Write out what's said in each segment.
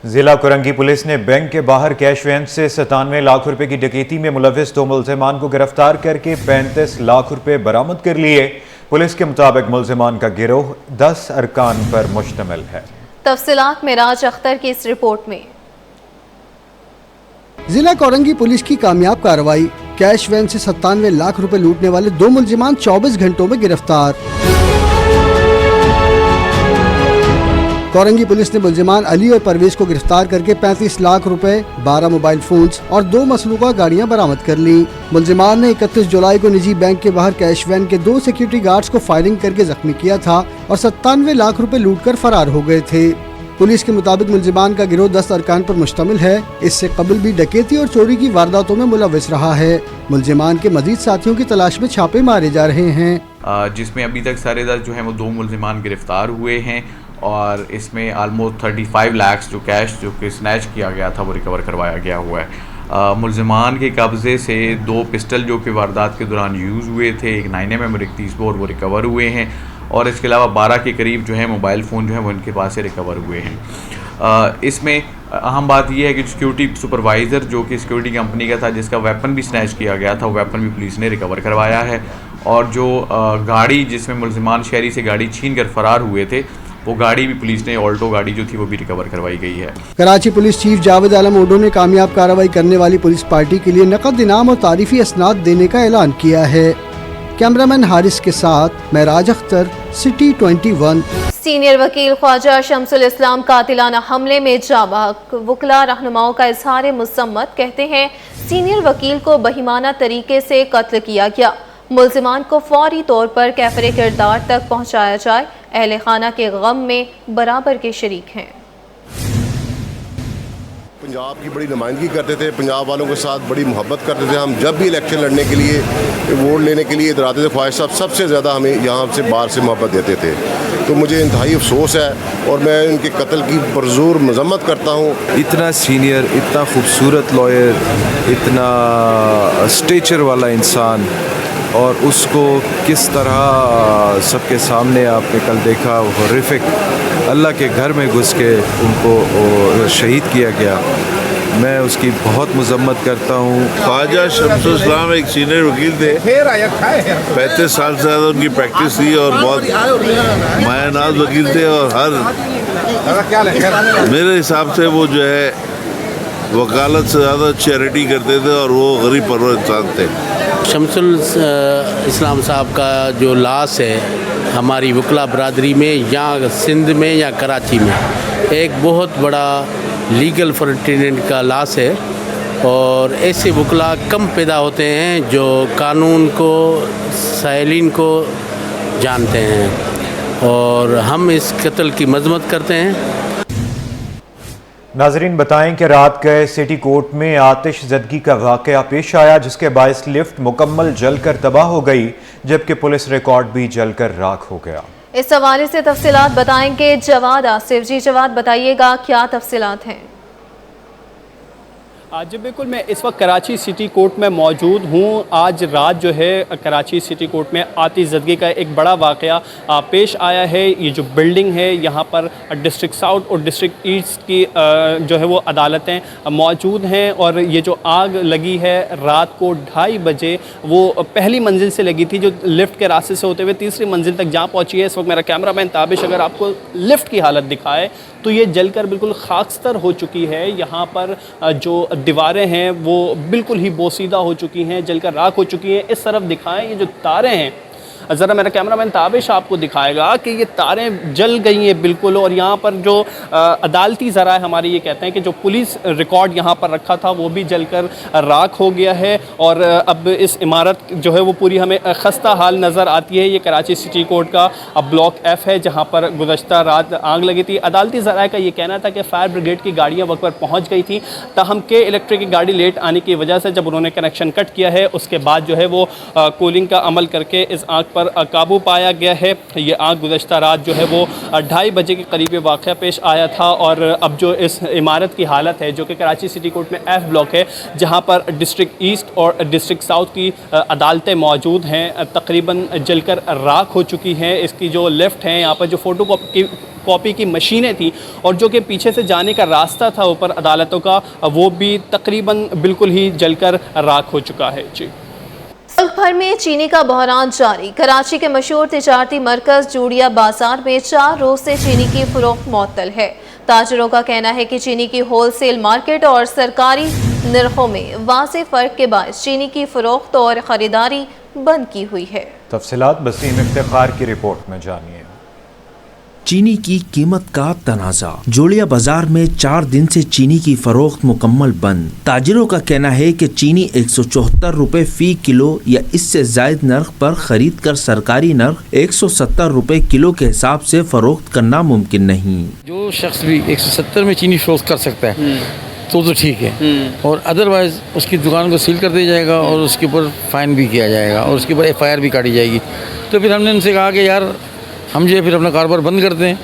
जिला कोरंगी पुलिस ने बैंक के बाहर कैश वैन से 97 लाख रुपए की डकैती में मुलविस 2 मुल्जिमान को गिरफ्तार करके 35 लाख रुपए बरामद कर लिए। पुलिस के मुताबिक मुल्जिमान का गिरोह 10 अरकान पर मुश्तमिल है। तफसीलात मेराज अख्तर की इस रिपोर्ट में। जिला कोरंगी पुलिस की कामयाब कार्रवाई, कैश वैन से 97 लाख रुपए लूटने वाले 2 मुल्जिमान 24 घंटों में गिरफ्तार। कोरंगी पुलिस ने मुल्जिमान अली और परवेज को गिरफ्तार करके 35 लाख रुपए, 12 मोबाइल फोन्स और 2 मसलूका गाड़ियां बरामद कर ली। मुल्जिमान ने 31 जुलाई को निजी बैंक के बाहर कैश वैन के 2 सिक्योरिटी गार्ड्स को फायरिंग करके जख्मी किया था और 97 लाख रुपए लूटकर फरार हो गए थे। पुलिस के मुताबिक मुल्जिमान का गिरोह 10 अरकान पर मुश्तमिल है। इससे कबल भी डकैती और चोरी की वारदातों में मुलविस रहा है। मुल्जिमान के मजीद साथियों की तलाश में छापे मारे जा रहे हैं, जिसमें अभी तक सारे जो है वो 2 मुल्जिमान गिरफ्तार हुए हैं और इसमें आलमोस्ट 35 लाख जो कैश जो कि स्नैच किया गया था वो रिकवर करवाया गया हुआ है। मुल्जिमान के कब्ज़े से 2 पिस्टल जो कि वारदात के दौरान यूज़ हुए थे, एक 9mm और एक 30 बोर, वो रिकवर हुए हैं और इसके अलावा 12 के करीब जो है मोबाइल फ़ोन जो है वो इनके पास से रिकवर हुए हैं। इसमें अहम बात यह है कि सिक्योरिटी सुपरवाइज़र जो कि सिक्योरिटी कंपनी का था, जिसका वेपन भी स्नैच किया गया था, वो वेपन भी पुलिस ने रिकवर करवाया है और जो गाड़ी जिसमें मुल्जिमान शहरी से गाड़ी छीन कर फरार हुए थे, वो गाड़ी भी पुलिस ने, ऑल्टो गाड़ी जो थी वो भी रिकवर करवाई गई है। कराची पुलिस चीफ जावेद आलम ओडो ने कामयाब कार्रवाई करने वाली पुलिस पार्टी के लिए नकद इनाम और तारीफी असनाद देने का ऐलान किया है। कैमरामैन हारिस के साथ मेराज अख्तर, सिटी 21। सीनियर वकील ख्वाजा शमसुल इस्लाम कातिलाना हमले में जाबाक वकला रहनुमाओं का इजहार मुसम्मत, कहते हैं सीनियर वकील को बहिमाना तरीके से कत्ल किया गया। मुल्जिमान को फौरी तौर पर कैफरे किरदार तक पहुँचाया जाए। अहले खाना के गम में बराबर के शरीक हैं। पंजाब की बड़ी नुमाइंदगी करते थे, पंजाब वालों के साथ बड़ी मोहब्बत करते थे। हम जब भी इलेक्शन लड़ने के लिए, वोट लेने के लिए इधर आते थे, ख्वाहिश साहब सबसे ज़्यादा हमें यहाँ से बाहर से मोहब्बत देते थे। तो मुझे इंतहाई अफसोस है और मैं इनके कत्ल की पुरज़ोर मजम्मत करता हूँ। इतना सीनियर, इतना खूबसूरत लॉयर, इतना स्टेचर वाला इंसान, और उसको किस तरह सबके सामने आपने कल देखा, हॉरिफिक, अल्लाह के घर में घुस के उनको शहीद किया गया। मैं उसकी बहुत मजम्मत करता हूँ। ख्वाजा शमसुल इस्लाम एक सीनियर वकील थे, 35 साल से ज़्यादा उनकी प्रैक्टिस थी और बहुत मायानाज वकील थे और हर मेरे हिसाब से वो जो है वकालत से ज़्यादा चैरिटी करते थे और वो गरीब परवर इंसान थे। शमसुल इस्लाम साहब का जो लाश है हमारी वकला बरादरी में, या सिंध में या कराची में, एक बहुत बड़ा लीगल फ्रंटिनेंट का लाश है और ऐसे वकला कम पैदा होते हैं जो कानून को, साइलिन को जानते हैं और हम इस कत्ल की मजम्मत करते हैं। नाजरीन बताएं कि रात गए सिटी कोर्ट में आतिशज़दगी का वाक़या पेश आया, जिसके बायस लिफ्ट मुकम्मल जलकर तबाह हो गई, जबकि पुलिस रिकॉर्ड भी जलकर राख हो गया। इस हवाले से तफसीलात बताएंगे जवाद आसिफ। जी जवाद, बताइएगा क्या तफसीलात हैं? जी बिल्कुल, मैं इस वक्त कराची सिटी कोर्ट में मौजूद हूँ। आज रात जो है कराची सिटी कोर्ट में आतिशज़दगी का एक बड़ा वाक़या पेश आया है। ये जो बिल्डिंग है यहाँ पर डिस्ट्रिक्ट साउथ और डिस्ट्रिक्ट ईस्ट की जो है वो अदालतें मौजूद हैं और ये जो आग लगी है रात को 2:30 बजे वो पहली मंजिल से लगी थी, जो लिफ्ट के रास्ते से होते हुए तीसरी मंजिल तक जा पहुँची है। इस वक्त मेरा कैमरामैन ताबिश अगर आपको लिफ्ट की हालत दिखाए तो ये जलकर बिल्कुल खाकस्तर हो चुकी है। यहाँ पर जो दीवारें हैं वो बिल्कुल ही बोसीदा हो चुकी हैं, जलकर राख हो चुकी हैं। इस तरफ दिखाएं, ये जो तारें हैं, ज़रा मेरा कैमरामैन ताबिश आपको दिखाएगा कि ये तारें जल गई हैं बिल्कुल। और यहाँ पर जो अदालती ज़रा हमारे ये कहते हैं कि जो पुलिस रिकॉर्ड यहाँ पर रखा था वो भी जलकर राख हो गया है और अब इस इमारत जो है वो पूरी हमें खस्ता हाल नज़र आती है। ये कराची सिटी कोर्ट का अब ब्लॉक F है जहाँ पर गुज़श्ता रात आग लगी थी। अदालती ज़रा का ये कहना था कि फायर ब्रिगेड की गाड़ियाँ वक्त पर पहुँच गई थी, ताहम के इलेक्ट्रिक की गाड़ी लेट आने की वजह से जब उन्होंने कनेक्शन कट किया है उसके बाद जो है वो कूलिंग का अमल करके इस आग पर काबू पाया गया है। ये आग गुज़श्ता रात जो है वो 2:30 बजे के करीब वाक़या पेश आया था और अब जो इस इमारत की हालत है जो कि कराची सिटी कोर्ट में F ब्लॉक है, जहाँ पर डिस्ट्रिक्ट ईस्ट और डिस्ट्रिक्ट साउथ की अदालतें मौजूद हैं, तकरीबन जलकर राख हो चुकी हैं। इसकी जो लेफ़्ट है यहाँ पर जो फ़ोटो कॉपी की मशीनें थी और जो कि पीछे से जाने का रास्ता था ऊपर अदालतों का, वो भी तकरीबन बिल्कुल ही जलकर राख हो चुका है। जी, मुल्क भर में चीनी का बहरान जारी। कराची के मशहूर तिजारती मरकज़ जूड़िया बाजार में 4 रोज से चीनी की फरोख्त मुअत्तल है। ताजरों का कहना है कि चीनी की होलसेल मार्केट और सरकारी नरखों में वाज़ेह फ़र्क के बायस चीनी की फरोख्त और ख़रीदारी बंद की हुई है। तफसीलात बसीम इफ्तिखार की रिपोर्ट में जानिए। चीनी की कीमत का तनाज़ा। जोड़िया बाजार में 4 दिन से चीनी की फरोख्त मुकम्मल बंद। ताजिरों का कहना है कि चीनी 174 रुपए फी किलो या इससे जायद नर्ख पर खरीद कर सरकारी नर्ख 170 रुपए किलो के हिसाब से फरोख्त करना मुमकिन नहीं। जो शख्स भी 170 में चीनी फरोख्त कर सकता है तो ठीक है, और अदरवाइज उसकी दुकान को सील कर दिया जाएगा और उसके ऊपर फ़ाइन भी किया जाएगा और उसके ऊपर FIR भी काटी जाएगी। तो फिर हमने उनसे कहा कि यार हम जो है फिर अपना कारोबार बंद करते हैं।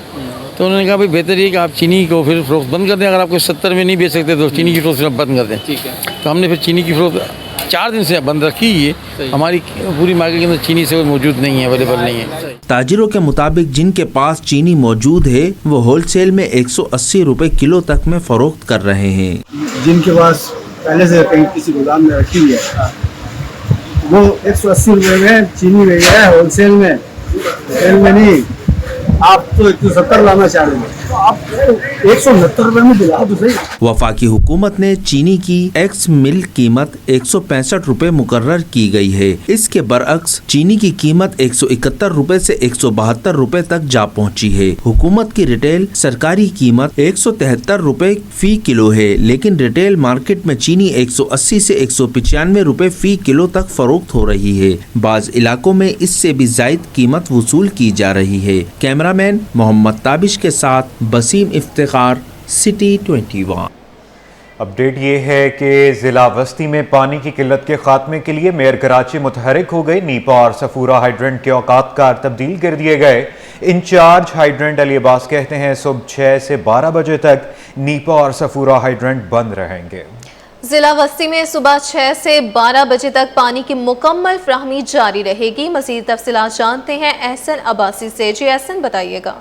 तो उन्होंने कहा भाई बेहतर ये कि आप चीनी को फिर फरोख्त बंद कर दें। अगर आपको 70 में नहीं बेच सकते तो चीनी की फरोख्त बंद कर दें। ठीक है। तो हमने फिर चीनी की फरोख्त 4 दिन से बंद रखी। ये हमारी पूरी मार्केट के अंदर चीनी से मौजूद नहीं है, अवेलेबल नहीं है। ताजिरों के मुताबिक जिनके पास चीनी मौजूद है वो होलसेल में 180 रुपए किलो तक में फरोख्त कर रहे हैं। जिनके पास पहले से कहीं किसी गोदाम में रखी हुई है वो 180 रुपए में चीनी ले गया है होलसेल में, रिटेल में नहीं। आप तो 170 लाना चाह रहे हैं, आप 169 रुपए में दिला तो सही। वफाकी हुकूमत ने चीनी की एक्स मिल कीमत 165 रुपए मुकर्रर की गई है। इसके बरअक्स चीनी की कीमत 171 रुपए से 172 रुपए तक जा पहुंची है। हुकूमत की रिटेल सरकारी कीमत 173 रुपए फी किलो है, लेकिन रिटेल मार्केट में चीनी 180 से 195 रुपए फी किलो तक फरोख्त हो रही है। बाज इलाकों में इससे भी जायद कीमत वसूल की जा रही है। कैमरामैन मोहम्मद ताबिश के साथ बसीम इफ्तिखार, सिटी 21। अपडेट ये है कि ज़िला वस्ती में पानी की किल्लत के खात्मे के लिए मेयर कराची मुतहरिक हो गई। नीपा और सफूरा हाइड्रेंट के औकात कार तब्दील कर दिए गए। इंचार्ज हाइड्रेंट अली अब्बास कहते हैं सुबह 6 से 12 बजे तक नीपा और सफूरा हाइड्रेंट बंद रहेंगे। जिला वस्ती में सुबह 6 से 12 बजे तक पानी की मुकम्मल फ्राहमी जारी रहेगी। मज़ीद तफसीलात जानते हैं एहसन अब्बासी से। जी एहसन, बताइएगा।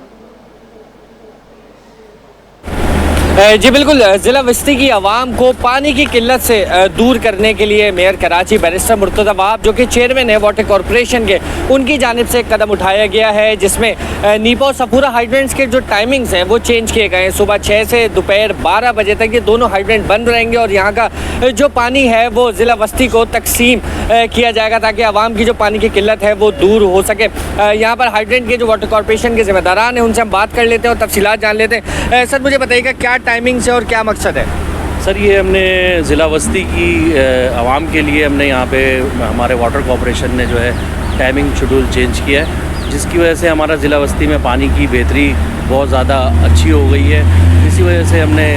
जी बिल्कुल, ज़िला वस्ती की आवाम को पानी की किल्लत से दूर करने के लिए मेयर कराची बैरिस्टर मुर्तज़ा वहाब जो कि चेयरमैन है वाटर कॉरपोरेशन के, उनकी जानिब से एक कदम उठाया गया है जिसमें नीपा और सफूरा हाइड्रेंट्स के जो टाइमिंग्स हैं वो चेंज किए गए हैं। सुबह 6 से दोपहर 12 बजे तक ये दोनों हाइड्रेंट बंद रहेंगे और यहाँ का जो पानी है वो ज़िला वस्ती को तकसीम किया जाएगा ताकि आवाम की जो पानी की किल्लत है वो दूर हो सके। यहाँ पर हाइड्रेंट के जो वाटर कॉरपोरेशन के ज़िम्मेदारान हैं उनसे हम बात कर लेते हैं और तफसीलात जान लेते हैं। सर मुझे बताइएगा क्या टाइमिंग से और क्या मकसद है? सर ये हमने ज़िला वस्ती की आवाम के लिए हमने यहाँ पे हमारे वाटर कॉरपोरेशन ने जो है टाइमिंग शेड्यूल चेंज किया है, जिसकी वजह से हमारा ज़िला वस्ती में पानी की बेहतरी बहुत ज़्यादा अच्छी हो गई है। इसी वजह से हमने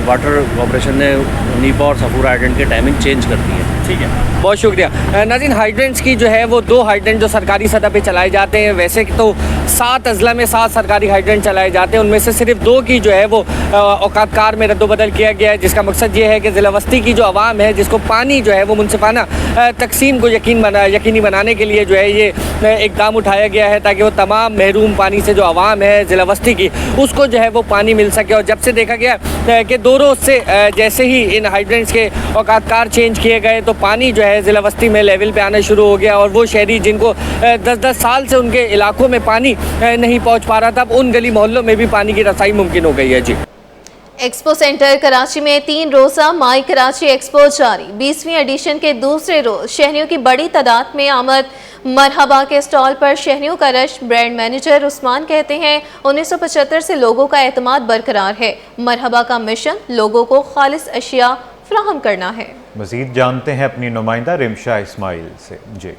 वाटर कॉरपोरेशन ने नीपा और सफूरा हाइड्रेंट के टाइमिंग चेंज कर दी है। ठीक है, बहुत शुक्रिया। नाज़रीन, हाइड्रेंट्स की जो है वो 2 हाइड्रेंट जो सरकारी सतह पे चलाए जाते हैं, वैसे तो 7 अजला में 7 सरकारी हाइड्रेंट चलाए जाते हैं, उनमें से सिर्फ 2 की जो है वो औकात कार में रद्दोबदल किया गया है, जिसका मकसद ये है कि ज़िला वस्ती की जो आवाम है जिसको पानी जो है वो मुनसिफाना तकसीम को यकीनी बनाने के लिए जो है ये इकदाम उठाया गया है ताकि वो तमाम महरूम पानी से जो आवाम है ज़िला वस्ती की उसको जो है वो पानी मिल सके। और जब से देखा गया कि 2 रोज़ से जैसे ही इन हाइड्रेंट्स के औकात कार चेंज किए गए तो पानी जो है ज़िला वस्ती में लेवल पे आना शुरू हो गया और वो शहरी जिनको 10-10 साल से उनके इलाकों में पानी नहीं पहुंच पा रहा था, अब उन गली मोहल्लों में भी पानी की रसाई मुमकिन हो गई है। जी, एक्सपो सेंटर कराची में 3 रोज़ा माई कराची एक्सपो जारी। 20वीं एडिशन के दूसरे रोज शहरियों की बड़ी तादाद में आमद। मरहबा के स्टॉल पर शहरियों का रश। ब्रांड मैनेजर उस्मान कहते हैं 1975 से लोगों का एतमाद बरकरार है। मरहबा का मिशन लोगों को खालिस अशिया फराहम करना है। मज़ीद जानते हैं अपनी नुमाइंदा रिमशा इस्माइल से। जी,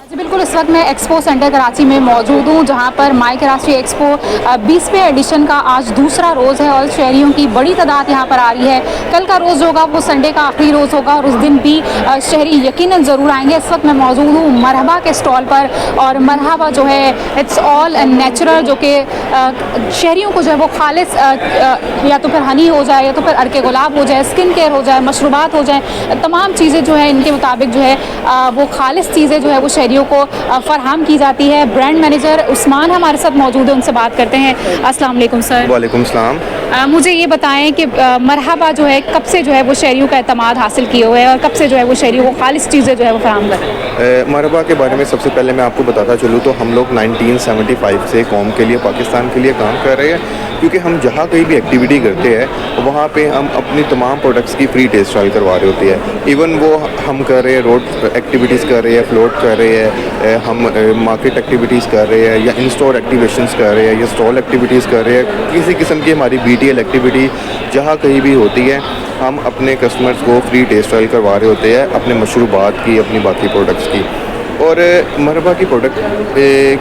जी बिल्कुल, इस वक्त मैं एक्सपो सेंटर कराची में मौजूद हूँ, जहाँ पर माई कराची एक्सपो 20वें एडिशन का आज दूसरा रोज़ है और शहरियों की बड़ी तादाद यहाँ पर आ रही है। कल का रोज़ होगा वो संडे का आखिरी रोज़ होगा और उस दिन भी शहरी यकीनन ज़रूर आएंगे। इस वक्त मैं मौजूद हूँ मरहबा के स्टॉल पर और मरहबा जो है इट्स ऑल नेचुरल, जो कि शहरियों को जो है वो खालिस या तो फिर हनी हो जाए या तो फिर अर्के गुलाब हो जाए, स्किन केयर हो जाए, मशरूबात हो जाए, तमाम चीज़ें जो है इनके मुताबिक जो है वो खालिस चीज़ें जो है वो शहरियों को फराहम की जाती है। ब्रांड मैनेजर उस्मान हमारे साथ मौजूद है, उनसे बात करते हैं। अस्सलाम वालेकुम सर। वालेकुम सलाम। मुझे ये बताएं कि मरहबा जो है कब से जो है वो शहरियों का एतमाद हासिल किए हुए है और कब से जो है वो शहरियों को खालिस चीज़ें जो है वो फराहम कर रहे हैं? मरहबा के बारे में सबसे पहले मैं आपको बताता चलूँ तो हम लोग 1975 से कौम के लिए, पाकिस्तान के लिए काम कर रहे हैं, क्योंकि हम जहाँ कहीं भी एक्टिविटी करते हैं वहाँ पे हम अपनी तमाम प्रोडक्ट्स की फ्री टेस्ट ट्रायल करवा रहे होते हैं। इवन वो हम कर रहे हैं, रोड एक्टिविटीज़ कर रहे हैं, फ्लोट कर रहे हैं, हम मार्केट एक्टिविटीज़ कर रहे हैं या इन स्टोर एक्टिवेशंस कर रहे हैं या स्टॉल एक्टिविटीज़ कर रहे हैं, किसी किस्म की हमारी BTL एक्टिविटी जहाँ कहीं भी होती है हम अपने कस्टमर्स को फ्री टेस्ट ट्रायल करवा रहे होते हैं अपने मशरूबात की, अपनी बाकी प्रोडक्ट्स की। और मरहबा की प्रोडक्ट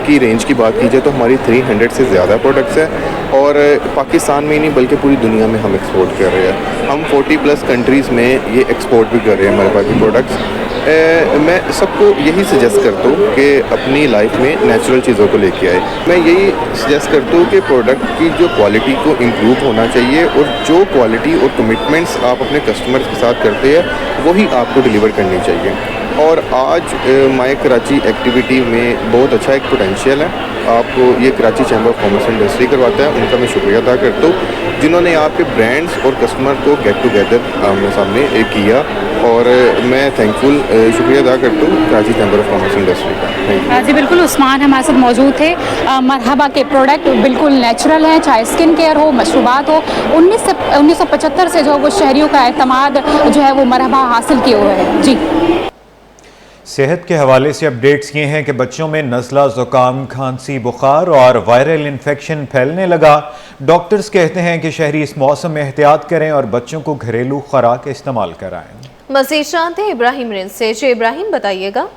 की रेंज की बात कीजिए तो हमारी 300 से ज़्यादा प्रोडक्ट्स हैं और पाकिस्तान में ही नहीं बल्कि पूरी दुनिया में हम एक्सपोर्ट कर रहे हैं। हम 40+ कंट्रीज़ में ये एक्सपोर्ट भी कर रहे हैं मरहबा की प्रोडक्ट्स। मैं सबको यही सजेस्ट करता हूँ कि अपनी लाइफ में नेचुरल चीज़ों को लेके आए। मैं यही सजेस्ट करता हूँ कि प्रोडक्ट की जो क्वालिटी को इम्प्रूव होना चाहिए और जो क्वालिटी और कमिटमेंट्स आप अपने कस्टमर्स के साथ करते हैं वही आपको डिलीवर करनी चाहिए। और आज माई कराची एक्टिविटी में बहुत अच्छा एक पोटेंशियल है। आपको ये Karachi chamber of commerce industry करवाता है, उनका मैं शुक्रिया अदा करता हूँ जिन्होंने आपके ब्रांड्स और कस्टमर को गेट टुगेदर आमने सामने किया और मैं थैंकफुल शुक्रिया अदा करता हूँ Karachi chamber of commerce industry का। Thank you. जी बिल्कुल, उस्मान हमारे साथ मौजूद थे। मरहबा के प्रोडक्ट बिल्कुल नेचुरल हैं, चाहे स्किन केयर हो, मशरूबात हो। 1975 से जो वो शहरियों का एतमाद जो है वो मरहबा हासिल किए हुए हैं। जी सेहत के हवाले से अपडेट्स ये हैं कि बच्चों में नज़ला, ज़ुकाम, खांसी, बुखार और वायरल इन्फेक्शन फैलने लगा। डॉक्टर्स कहते हैं कि शहरी इस मौसम में एहतियात करें और बच्चों को घरेलू खुराक इस्तेमाल कराएं। मज़ीद जानते हैं इब्राहिम रिंद से। जी इब्राहिम, बताइएगा।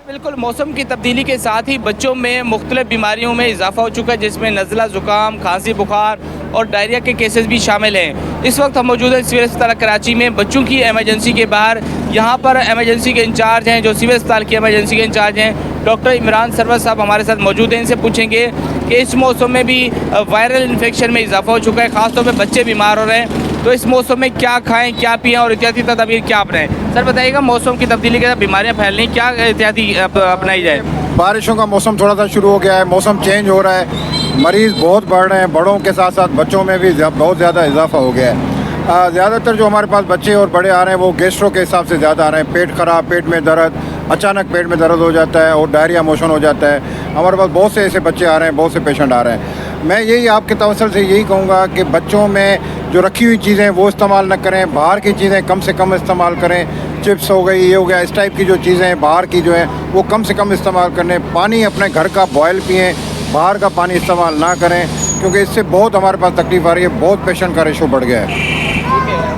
बिल्कुल, मौसम की तब्दीली के साथ ही बच्चों में मुख्तलिफ बीमारियों में इजाफा हो चुका है, जिसमें नज़ला, ज़ुकाम, खांसी, बुखार और डायरिया के केसेस भी शामिल हैं। इस वक्त हम मौजूद हैं सिविल अस्पताल कराची में बच्चों की एमरजेंसी के बाहर। यहाँ पर एमरजेंसी के इंचार्ज हैं, जो सिविल अस्पताल की एमरजेंसी के इंचार्ज हैं, डॉक्टर इमरान सरवर साहब हमारे साथ मौजूद हैं। इनसे पूछेंगे कि इस मौसम में भी वायरल इन्फेक्शन में इजाफा हो चुका है, ख़ासतौर पर बच्चे बीमार हो रहे हैं, तो इस मौसम में क्या खाएं, क्या पिएं और एहतियाती तदबीर क्या अपनाएं? सर बताइएगा, मौसम की तब्दीली के साथ बीमारियां फैल रही, क्या एहतियाती अपनाई जाए? बारिशों का मौसम थोड़ा सा शुरू हो गया है, मौसम चेंज हो रहा है, मरीज़ बहुत बढ़ रहे हैं, बड़ों के साथ साथ बच्चों में भी बहुत ज़्यादा इजाफा हो गया है। ज़्यादातर जो हमारे पास बच्चे और बड़े आ रहे हैं वो गैस्ट्रो के हिसाब से ज़्यादा आ रहे हैं। पेट ख़राब, पेट में दर्द, अचानक पेट में दर्द हो जाता है और डायरिया मोशन हो जाता है। हमारे पास बहुत से ऐसे बच्चे आ रहे हैं, बहुत से पेशेंट आ रहे हैं। मैं यही आपके तवसल से यही कहूँगा कि बच्चों में जो रखी हुई चीज़ें वो इस्तेमाल न करें, बाहर की चीज़ें कम से कम इस्तेमाल करें। चिप्स हो गई, ये हो गया, इस टाइप की जो चीज़ें हैं बाहर की जो है वो कम से कम इस्तेमाल करें। पानी अपने घर का बॉयल पिएँ, बाहर का पानी इस्तेमाल ना करें, क्योंकि इससे बहुत हमारे पास तकलीफ आ रही है, बहुत पेशेंट का रेशो बढ़ गया है।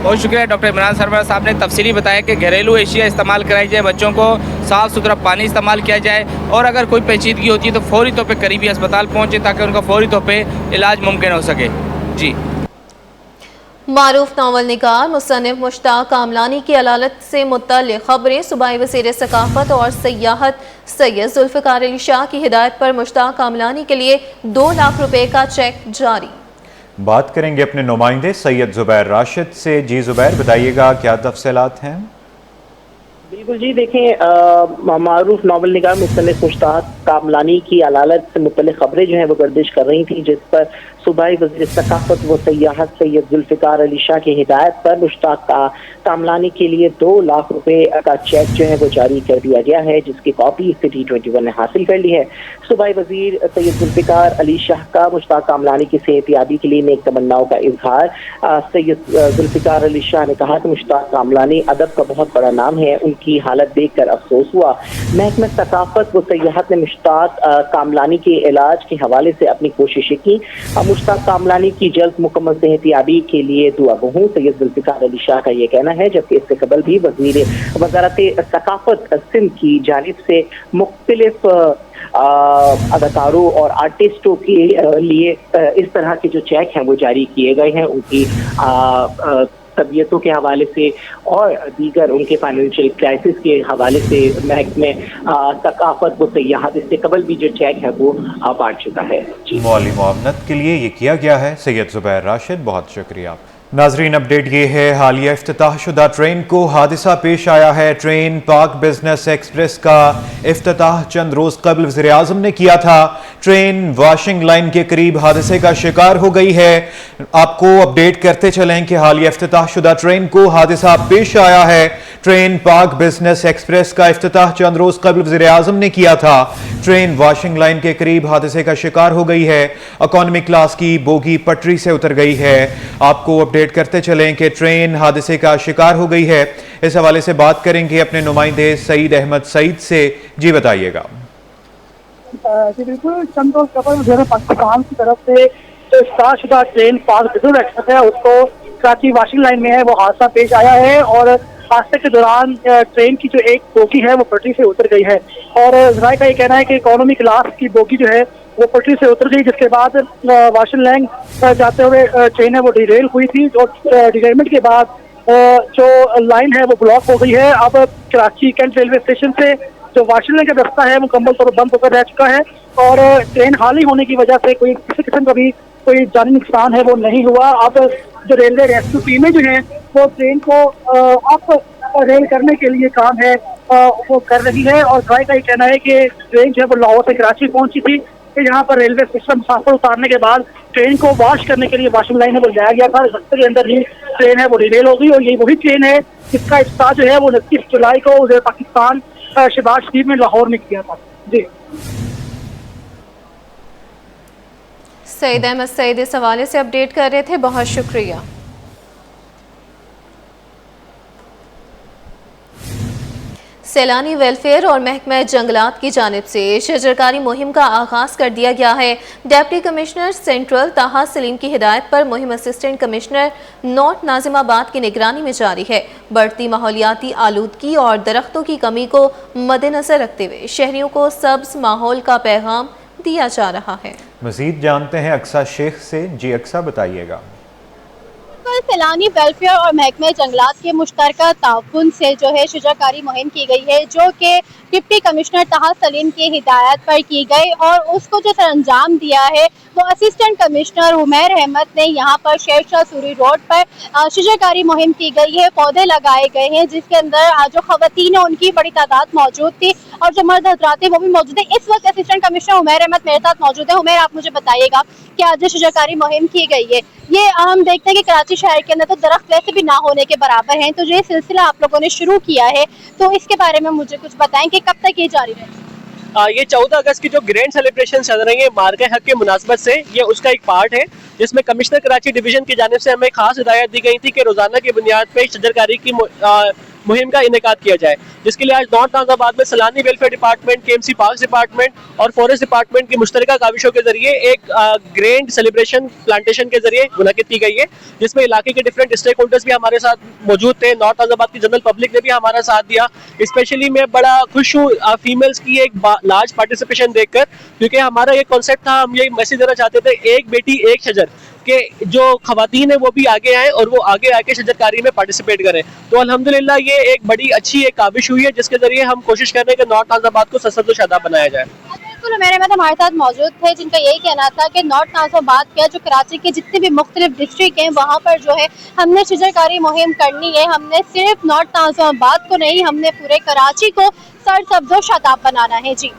बहुत शुक्रिया डॉक्टर इमरान सरवर साहब ने तफसीली बताया कि घरेलू एशिया इस्तेमाल कराई जाए, बच्चों को साफ़ सुथरा पानी इस्तेमाल किया जाए और अगर कोई पेचीदगी होती है तो फौरी तौर पे करीबी अस्पताल पहुँचे ताकि उनका फौरी तौर पे इलाज मुमकिन हो सके। जी। मारूफ नावल निगार मुसन्निफ मुश्ताक कामलानी की अदालत से मुत्तल्लिक़ खबरें। सूबाई वज़ीर सकाफ़त और सयाहत सैयद जुल्फ़िकार अली शाह की हिदायत पर मुश्ताक कामलानी के लिए 2 लाख रुपए का चेक जारी। बात करेंगे अपने नुमाइंदे सैयद ज़ुबैर राशिद से। जी ज़ुबैर, बताइएगा क्या तफसीलात हैं? बिल्कुल जी, देखें, मारूफ नावल निगार मुसन्निफ मुश्ताक कामलानी की अदालत से मुत्तल्लिक़ खबरें जो हैं वो गर्दिश कर रही थी, जिस पर सूबाई वज़ीर सकाफ़त व सयाहत सैयद जुल्फ़िकार अली शाह की हिदायत पर मुश्ताक कामलानी के लिए 2 लाख रुपए का चेक जो है वो जारी कर दिया गया है, जिसकी कॉपी सिटी 21 ने हासिल कर ली है। सूबाई वज़ीर सैयद जुल्फ़िकार अली शाह का मुश्ताक कामलानी की सेहतयाबी के लिए नेक तमन्नाओं का इजहार। सैयद जुल्फ़िकार अली शाह ने कहा कि मुश्ताक कामलानी अदब का बहुत बड़ा नाम है, उनकी की हालत देखकर अफसोस हुआ। महकमा सकाफत व सयाहत ने मुश्ताक कामलानी के इलाज के हवाले से अपनी कोशिशें की। मुश्ताक कामलानी की जल्द मुकम्मल सेहतियाबी के लिए दुआ गो। सैयद जुल्फिकार अली शाह का ये कहना है, जबकि इससे कबल भी वजारत सकाफत सिंध की जानिब से मुख्तलिफ अदाकारों और आर्टिस्टों के लिए इस तरह के जो चेक हैं वो जारी किए गए हैं, उनकी तबीयतों के हवाले से और दीगर उनके फाइनेंशियल क्राइसिस के हवाले से महकमे सकाफत व सयाहत इससे कबल भी जो चेक है वो बांट चुका है। माली मुआवनत के लिए ये किया गया है। सैयद जुबैर राशिद, बहुत शुक्रिया। नाजरीन, अपडेट ये है, हालिया इफ्तिताह शुदा ट्रेन को हादसा पेश आया है। ट्रेन पाक बिजनेस एक्सप्रेस का इफ्तिताह चंद रोज कबल वज़ीर आज़म ने किया था। ट्रेन वॉशिंग लाइन के करीब हादसे का शिकार हो गई है। आपको अपडेट करते चलें कि हालिया इफ्तिताह शुदा ट्रेन को हादसा पेश आया है। ट्रेन पाक बिजनेस एक्सप्रेस का इफ्तिताह चंद रोज कबल वज़ीर आज़म ने किया था। ट्रेन वॉशिंग लाइन के करीब हादसे का शिकार हो गई है। इकॉनमी क्लास की बोगी पटरी से उतर गई है। आपको अपडेट करते चलें कि ट्रेन हादसे का शिकार हो गई है। इस हवाले से बात करेंगे अपने नुमाइंदे सईद अहमद सईद से। जी बताइएगा। जी बिल्कुल, चंद रोज कबल पाकिस्तान की तरफ से जो इफ्तिताहशुदा ट्रेन पाक बिजनेस एक्सप्रेस है उसको कराची वॉशिंग लाइन में है वो हादसा पेश आया है और हादसे के दौरान ट्रेन की जो एक बोगी है वो पटरी से उतर गई है और जराये का ये कहना है कि इकोनॉमी क्लास की बोगी जो है वो पटरी से उतर गई, जिसके बाद वॉशिंग लाइन जाते हुए ट्रेन है वो डिरेल हुई थी और डिरेलमेंट के बाद जो लाइन है वो ब्लॉक हो गई है। अब कराची कैंट रेलवे स्टेशन से जो वॉशिंग लाइन का रास्ता है मुकम्मल तौर पर बंद होकर रह चुका है और ट्रेन खाली होने की वजह से कोई किसी किस्म का भी कोई जानी नुकसान है वो नहीं हुआ। अब जो रेलवे रेस्क्यू टीमें जो हैं वो ट्रेन को अप रेल करने के लिए काम है वो कर रही है और ड्राइवर का ये कहना है कि ट्रेन जो है वो लाहौर से कराची पहुंची थी कि यहाँ पर रेलवे स्टेशन मुसाफिर उतारने के बाद ट्रेन को वॉश करने के लिए वॉशिंग लाइन है वो लाया गया था। रास्ते के अंदर ही ट्रेन है वो डिरेल हो गई और यही वही ट्रेन है जिसका इफ्तिताह जो है वो 29 जुलाई को वज़ीर पाकिस्तान शहबाज शरीफ में लाहौर में किया था। जी सईद अहमद सईद इस हवाले से अपडेट कर रहे थे, बहुत शुक्रिया। सैलानी वेलफेयर और महकमा जंगलात की जानिब से शजरकारी मुहिम का आगाज कर दिया गया है। डिप्टी कमिश्नर सेंट्रल ताहा सलीम की हिदायत पर मुहिम असिस्टेंट कमिश्नर नॉर्थ नाजिमाबाद की निगरानी में जारी है। बढ़ती माहौलियाती आलूदगी और दरख्तों की कमी को मद्देनजर रखते हुए शहरियों को सब्ज माहौल का पैगाम दिया जा रहा है। मजीद जानते हैं अक्सा शेख से। जी अक्सा, बताइएगा। सैलानी वेलफेयर और महकमे जंगलात के मुश्तरका ताउन से जो है शजरकारी मुहिम की गई है जो कि डिप्टी कमिश्नर ताहा सलीम की हिदायत पर की गई और उसको जो सरअंजाम दिया है वो असिस्टेंट कमिश्नर उमैर अहमद ने यहाँ पर शेरशाह सूरी रोड पर शजरकारी मुहिम की गई है। पौधे लगाए गए हैं जिसके अंदर जो खवातीन है उनकी बड़ी तादाद मौजूद थी और जो मर्द हजरात है वो भी मौजूद है। इस वक्त असिस्टेंट कमिश्नर उमैर अहमद मेरे साथ मौजूद है। उमैर, आप मुझे बताइएगा कि आज जो शजरकारी मुहिम की गई है ये हम देखते हैं कि कराची शहर के अंदर तो दरख्त वैसे भी ना होने के बराबर हैं, तो जो ये सिलसिला आप लोगों ने शुरू किया है तो इसके बारे में मुझे कुछ बताएं कि कब तक ये जारी रहेगा। ये 14 अगस्त की जो ग्रैंड सेलिब्रेशन चल रही है मार्के हक के मुनासबत से, ये उसका एक पार्ट है जिसमें कमिश्नर कराची डिवीजन की जानिब से हमें खास हिदायत दी गई थी कि रोजाना की बुनियाद पर शजरकारी की मुहिम का इनेकाद किया जाए, जिसके लिए आज नॉर्थ नाजिमाबाद में सैलानी welfare department, KMC park department और फॉरेस्ट डिपार्टमेंट की मुश्तरका काविशों के जरिए एक ग्रैंड सेलिब्रेशन प्लांटेशन के जरिए मुनक़िद की गई है, जिसमें इलाके के डिफरेंट स्टेक होल्डर्स भी हमारे साथ मौजूद थे। नॉर्थ नाजिमाबाद की जनरल पब्लिक ने भी हमारा साथ दिया। स्पेशली मैं बड़ा खुश हूँ फीमेल्स की एक लार्ज पार्टिसिपेशन देखकर, क्योंकि हमारा ये कॉन्सेप्ट था, हम ये मैसेज देना चाहते थे एक बेटी एक शजर के जो खवातीन है वो भी आगे आए और वो आगे आके शजरकारी में पार्टिसिपेट करें। तो अल्हम्दुलिल्लाह ये एक बड़ी अच्छी एक काविश हुई है जिसके जरिए हम कोशिश कर रहे हैं कि नॉर्थ नाजिमाबाद को सशक्त व शादाब बनाया जाए। बिल्कुल, मेरे में हमारे साथ मौजूद थे जिनका यही कहना था कि नॉर्थ नाजिमाबाद के जो कराची के जितने भी मुख्तलिफ डिस्ट्रिक्ट हैं वहाँ पर जो है हमने शजरकारी मुहिम करनी है। हमने सिर्फ नॉर्थ नाजिमाबाद को नहीं, हमने पूरे कराची को सरसब्ज़ व शादाब बनाना है। जी,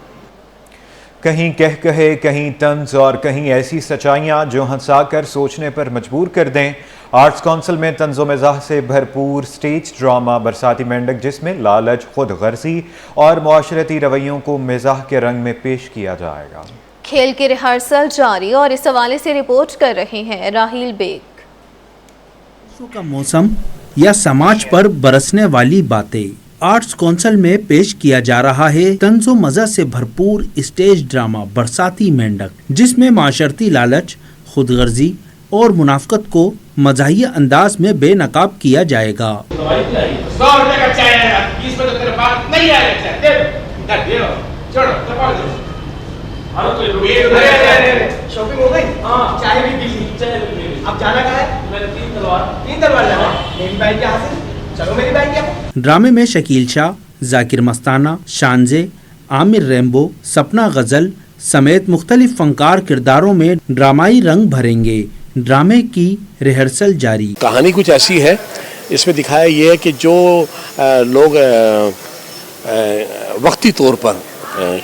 कहीं कह कहे, कहीं तंज और कहीं ऐसी सच्चाइयाँ जो हंसाकर सोचने पर मजबूर कर दें। आर्ट्स काउंसिल में तंज़ो मिज़ाह से भरपूर स्टेज ड्रामा बरसाती मेंढक, जिसमें लालच, खुद गर्जी और मुआशरती रवैयों को मिज़ाह के रंग में पेश किया जाएगा। खेल की रिहर्सल जारी और इस हवाले से रिपोर्ट कर रहे हैं राहिल बेग। का मौसम या समाज पर बरसने वाली बातें आर्ट्स काउंसिल में पेश किया जा रहा है तंजो मजा से भरपूर स्टेज ड्रामा बरसाती मेंढक, जिसमें माशरती लालच, खुदगर्जी और मुनाफकत को मजाहिया अंदाज में बेनकाब किया जाएगा। 100 रुपए का चाय है, 20 में तो तेरे पास नहीं आएगा, दे दो, छोड़ो, शॉपिंग हो गई? हाँ, चाय भी पी ली। अब जाना कहाँ है? मैंने 3 तलवार जाना है। मेरी बाइक के हाथ से, चलो मेरी बाइक के। ड्रामे में शकील शाह, जाकिर मस्ताना, शानजे, आमिर रेम्बो, सपना गजल समेत मुख्तलिफ फनकार किरदारों में ड्रामाई रंग भरेंगे। ड्रामे की रिहर्सल जारी। कहानी कुछ ऐसी है, इसमें दिखाया ये है कि जो लोग वक्ती तौर पर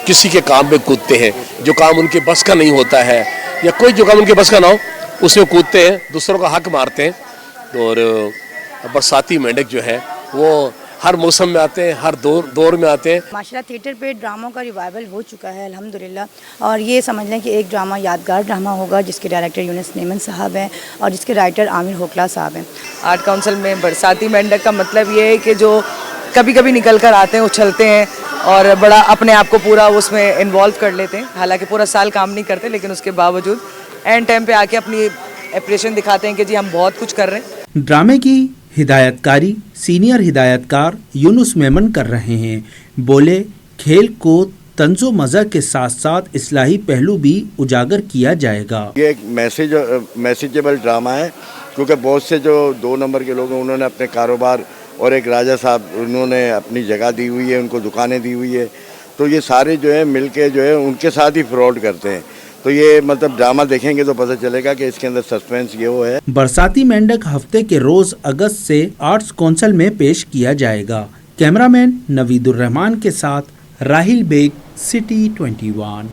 किसी के काम में कूदते हैं, जो काम उनके बस का नहीं होता है या कोई जो काम उनके बस का ना हो उसमें कूदते हैं, दूसरों का हक मारते हैं। और बरसाती मेंढक जो है वो हर मौसम में आते हैं, हर दौर में आते हैं। माशाल्लाह थिएटर पे ड्रामों का रिवाइवल हो चुका है अल्हम्दुलिल्लाह, और ये समझ लें कि एक ड्रामा यादगार ड्रामा होगा जिसके डायरेक्टर यूनुस नेमन साहब हैं और जिसके राइटर आमिर होकला साहब हैं। आर्ट काउंसिल में बरसाती मेंढक का मतलब ये है कि जो कभी कभी निकल कर आते हैं, उछलते हैं और बड़ा अपने आप को पूरा उसमें इन्वॉल्व कर लेते हैं। हालांकि पूरा साल काम नहीं करते, लेकिन उसके बावजूद एंड टाइम पे आके अपनी एप्रिसिएशन दिखाते हैं कि जी हम बहुत कुछ कर रहे हैं। ड्रामे की हिदायतकारी सीनियर हिदायतकार यूनुस मेमन कर रहे हैं। बोले, खेल को तंजो मज़ा के साथ साथ इस्लाही पहलू भी उजागर किया जाएगा। ये एक मैसेजेबल ड्रामा है, क्योंकि बहुत से जो 2 नंबर के लोग हैं उन्होंने अपने कारोबार, और एक राजा साहब उन्होंने अपनी जगह दी हुई है, उनको दुकानें दी हुई है, तो ये सारे जो है मिलके जो है उनके साथ ही फ्रॉड करते हैं। तो ये मतलब ड्रामा देखेंगे तो पता चलेगा कि इसके अंदर सस्पेंस ये वो है। बरसाती मेंढक हफ्ते के रोज अगस्त से आर्ट्स काउंसिल में पेश किया जाएगा। कैमरामैन नवीदुर रहमान के साथ राहिल बेग, सिटी 21।